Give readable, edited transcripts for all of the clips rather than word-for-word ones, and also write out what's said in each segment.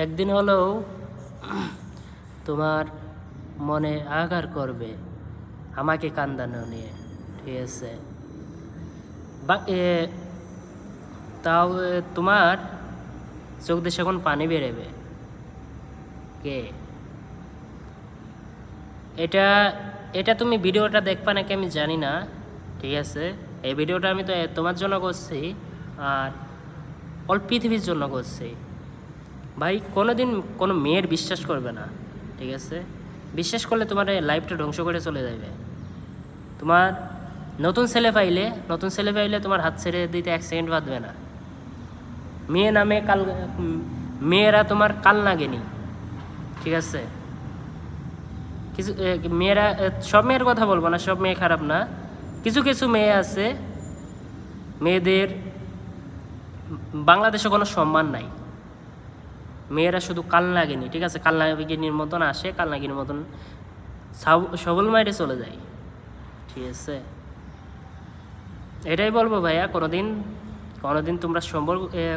একদিন হলেও তোমার মনে আঘাত করবে আমাকে কান্দানো নিয়ে, ঠিক আছে? তাও তোমার চোখ দিয়ে এখন পানি বেরোবে। কে এটা এটা তুমি ভিডিওটা দেখবা নাকি আমি জানি না, ঠিক আছে? এই ভিডিওটা আমি তো তোমার জন্য করছি আর অল পৃথিবীর জন্য করছি। ভাই কোনোদিন কোনো মেয়ের বিশ্বাস করবে না, ঠিক আছে? বিশ্বাস করলে তোমার লাইফটা ধ্বংস করে চলে যাবে। তোমার নতুন ছেলে পাইলে তোমার হাত ছেড়ে দিতে 1 সেকেন্ড বাঁধবে না। মেয়েরা তোমার কাল লাগেনি, ঠিক আছে? কিছু মেয়েরা, সব মেয়ের কথা বলবো না, সব মেয়ে খারাপ না। কিছু কিছু মেয়ে আছে, মেয়েদের বাংলাদেশে কোনো সম্মান নাই। মেয়েরা শুধু কাল লাগেনি, ঠিক আছে? কাল নাগিনীর মতন আসে, কাল নাগিনীর মতন সবল মাইরে চলে যায়, ঠিক আছে? এটাই বলবো ভাইয়া, কোনোদিন তোমরা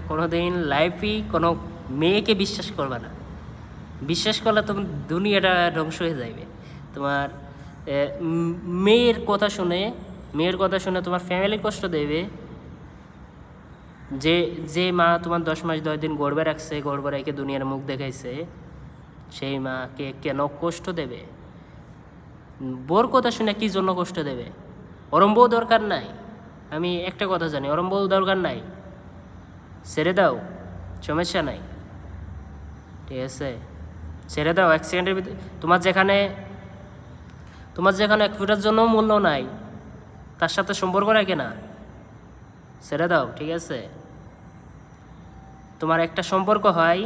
কোনোদিন লাইফই কোনো মেয়েকে বিশ্বাস করবে না। বিশ্বাস করলে তুমি দুনিয়াটা ধ্বংস হয়ে যাবে। তোমার মেয়ের কথা শুনে তোমার ফ্যামিলি কষ্ট দেবে। যে মা তোমার 10 মাস 10 দিন গর্ভে রাখছে, গর্ভে রেখে দুনিয়ার মুখ দেখাইছে, সেই মাকে কেন কষ্ট দেবে? বোর কথা শুনে কি জন্য কষ্ট দেবে? ওরম বউ দরকার নাই। আমি একটা কথা জানি, ওরম বউ দরকার নাই। ছেড়ে দাও, সমস্যা নাই, ঠিক আছে? ছেড়ে দাও। 1 সেকেন্ডের ভিতরে তোমার যেখানে 1 ফুটের জন্য মূল্য নাই, তার সাথে সম্পর্ক রাখে না, ছেড়ে দাও, ঠিক আছে? তোমার একটা সম্পর্ক হয়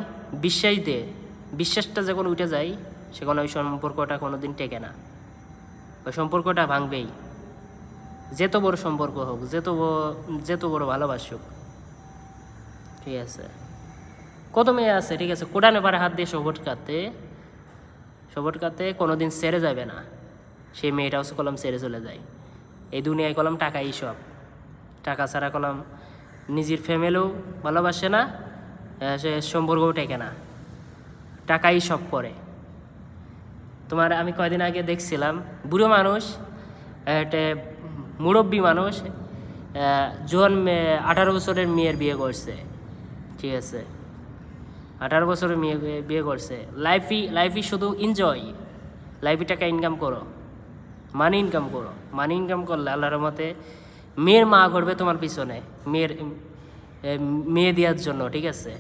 বিশ্বাস দিয়ে, বিশ্বাসটা যখন উঠে যায় সেখানে ওই সম্পর্কটা কোনোদিন টেকে না, ওই সম্পর্কটা ভাঙবেই। যত বড় সম্পর্ক হোক, যত বড় ভালোবাসুক, ঠিক আছে? কত মেয়ে আছে, ঠিক আছে, কোটানে পারে হাত দিয়ে সবট কাতে কোনোদিন ছেড়ে যাবে না। সেই মেয়েটাও কলম ছেড়ে চলে যায়। এই দুনিয়ায় কলম টাকাই সব। টাকা ছাড়া কলম নিজের ফ্যামিলিও ভালোবাসে না, সে সম্পর্কও টেকে না। টাকাই সব করে। তোমার আমি কয়দিন আগে দেখছিলাম, বুড়ো মানুষ, একটা মুরব্বী মানুষ, জোয়ান 18 বছরের মেয়ের বিয়ে করছে, ঠিক আছে? 18 বছরের মেয়ে বিয়ে করছে। লাইফই শুধু এনজয়। লাইফে টাকা ইনকাম করো, মানি ইনকাম করলে আল্লাহর রহমতে মেয়ের মা করবে তোমার পিছনে, মেয়ে দেওয়ার জন্য, ঠিক আছে?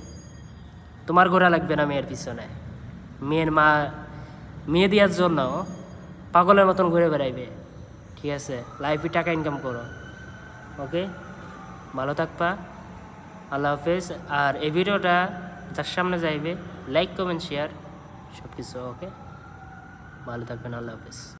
তোমার ঘোরা লাগবে না মেয়ের পিছনে। মেয়ের মা মেয়ে দেওয়ার জন্য পাগলের মতন ঘুরে বেড়াইবে, ঠিক আছে? লাইফে টাকা ইনকাম করো, ওকে? ভালো থাকবা, আল্লাহ হাফেজ। আর এই ভিডিওটা যার সামনে যাইবে, লাইক কমেন্ট শেয়ার সব কিছু, ওকে? ভালো থাকবেন, আল্লাহ হাফেজ।